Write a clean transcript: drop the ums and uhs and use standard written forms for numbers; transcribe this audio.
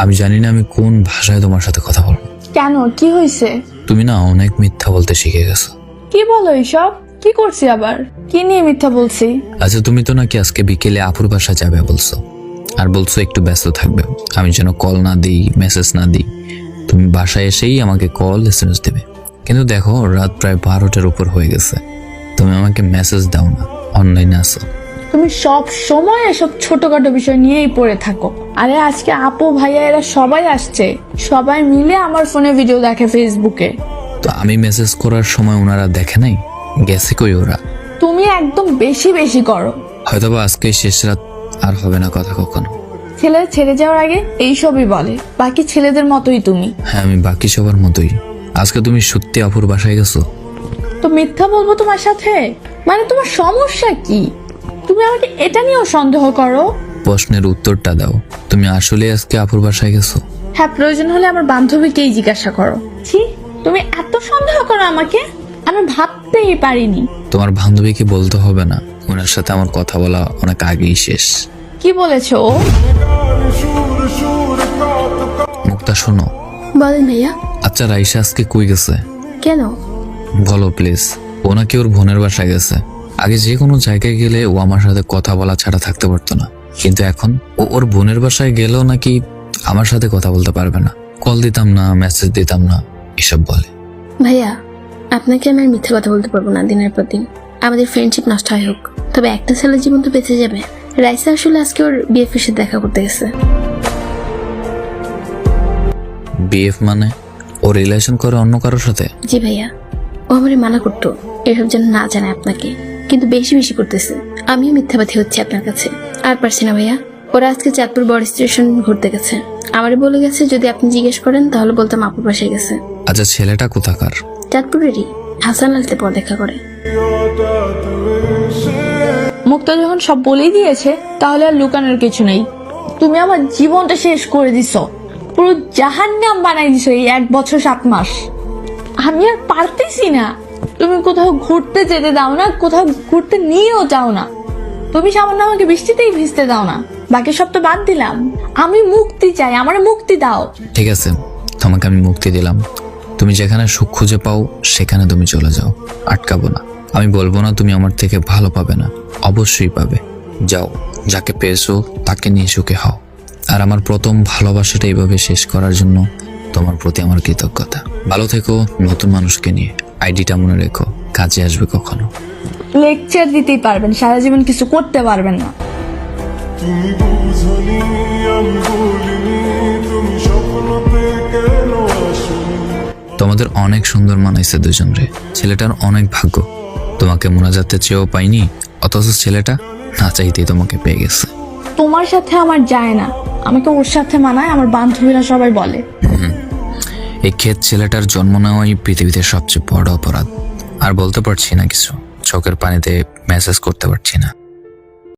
আমি জানি না আমি কোন ভাষায় তোমার সাথে কথা বলবো। কেন, কি হয়েছে? তুমি না অনেক মিথ্যা বলতে শিখে গেছো। কি বলো এইসব? কি করছি আবার? কি নিয়ে মিথ্যা বলছি? আচ্ছা, তুমি তো নাকি আজকে বিকেলে আপুর বাসা যাবে বলছো, আর বলছো একটু ব্যস্ত থাকবে, আমি যেন কল না দিই, মেসেজ না দিই। তুমি বাসায় এসেই আমাকে কল এসএমএস দেবে, কিন্তু দেখো রাত প্রায় 12টার উপর হয়ে গেছে, তুমি আমাকে মেসেজ দাও না, অনলাইনে আসো। তুমি সব সময় এসব ছোটখাটো বিষয় নিয়েই পড়ে থাকো। আরে আজকে আপু ভাইয়া এরা সবাই আসছে, সবাই মিলে আমার ফোনে ভিডিও দেখে ফেসবুকে। তো আমি মেসেজ করার সময় ওনারা দেখে নাই? গেছে কই ওরা? তুমি একদম বেশি বেশি করো। হয়তোবা আজকে শেষ রাত, আর হবে না কথা কখনো। ছেলে ছেড়ে যাওয়ার আগে এইসবই বলে, বাকি ছেলেদের মতোই তুমি। হ্যাঁ, আমি বাকি সবার মতোই। আজকে তুমি সত্যি আপুর বাসায় গেছো? তো মিথ্যা বলবো তোমার সাথে? মানে তোমার সমস্যা কি? তুমি আমাকে এটা নিয়েও সন্দেহ করো? প্রশ্নের উত্তরটা দাও, তুমি আসলে আজকে আপুর বাসায় গেছো? হ্যাঁ, প্রয়োজন হলে আমার বান্ধবীকেই জিজ্ঞাসা করো। ছি, তুমি এত সন্দেহ করো আমাকে, আমি ভাবতেই পারিনি। তোমার বান্ধবীকে বলতে হবে না, ওনার সাথে আমার কথা বলা অনেক আগেই শেষ। কি বলেছো ও? মুক্তা শোনো। বলেন ভাইয়া। আচ্ছা, রাইসা আজকে কই গেছে? কেন? বলো প্লিজ। ও নাকি ওর বোনের বাসায় গেছে। আগে যে কোনো জায়গায় গেলে ও আমার সাথে কথা বলা ছাড়া থাকতে পারতো না, কিন্তু এখন ও ওর বোনের বাসায় গেলেও নাকি আমার সাথে কথা বলতে পারবে না। কল দিতাম না, মেসেজ দিতাম না, এসব বলে। ভাইয়া, আপনাকে আমি আর মিথ্যে কথা বলতে পারবো না দিনের পর দিন। আমাদের ফ্রেন্ডশিপ নষ্ট হয় হোক, তবে একটা ছেলের জীবন তো বেঁচে যাবে। রাইসা আসলে আজকে ওর বিএফের সাথে দেখা করতে গেছে। বিএফ মানে ও রিলেশন করে অন্য কারোর সাথে? জি ভাইয়া, ও আমারে মানা করতো এসব যেন না জানে আপনাকে, কিন্তু বেশি বেশি করতেছে। আমিও মিথ্যাবাদী হচ্ছি আপনার কাছে। আর পারছি না ভাইয়া। ওরা আজকে চাঁদপুর বড় স্টেশন ঘুরতে গেছে। আমারে বলে গেছে যদি আপনি জিজ্ঞেস করেন তাহলে বলতাম আপুর বাসায় গেছে। আচ্ছা, ছেলেটা কোথাকার? চাঁদপুরেরই, হাসান আলতে পড়ালেখা করে। মুক্তা যখন সব বলেই দিয়েছে, তাহলে আর লুকানোর কিছু নেই। তুমি আমার জীবনটা শেষ করে দিছো, পুরো জাহান্নাম বানাই দিছো এই 1 বছর 7 মাস। আমি আর পারতেছি না। তুমি কোথাও ঘুরতে যেতে দাও না, কোথাও ঘুরতে নিয়েও যাও না। তুমি সামান্য আমাকে বৃষ্টিতেই ভিজতে দাও না, বাকি সব তো বাদ দিলাম। আমি মুক্তি চাই, আমার মুক্তি দাও। ঠিক আছে, তোমাকে আমি মুক্তি দিলাম। তুমি যেখানে সুখ খুঁজে পাও সেখানে তুমি চলে যাও, আটকাবো না। আমি বলবো না তুমি আমার থেকে ভালো পাবে না, অবশ্যই পাবে। যাও, যাকে পেয়েছো তাকে নিয়ে সুখে হও। আর আমার প্রথম ভালোবাসাটা এইভাবে শেষ করার জন্য তোমার প্রতি আমার কৃতজ্ঞতা। ভালো থেকো নতুন মানুষকে নিয়ে। আইডিটা মনে রেখো, কাজে আসবে কখনো। লেকচার দিতেই পারবেন, সারা জীবন কিছু করতে পারবেন না। তুমি বুঝনি আমি বলিনি, তুমি স্বপ্নতে কেন আসনি। তোমাদের অনেক সুন্দর মানাইছে দুজন রে। ছেলেটার অনেক ভাগ্য, তোমাকে মোনাজাতে চেয়েও পাইনি, অথচ ছেলেটা না চাইতেই তোমাকে পেয়ে গেছে। তোমার সাথে আমার যায় না, আমাকে ওর সাথে মানায় আমার বান্ধবীরা সবাই বলে। এই ক্ষেত ছেলেটার জন্ম নেওয়াই পৃথিবীতে সবচেয়ে বড় অপরাধ। আর বলতে পারছি না কিছু, চোখের পানিতে মেসেজ করতে পারছি না।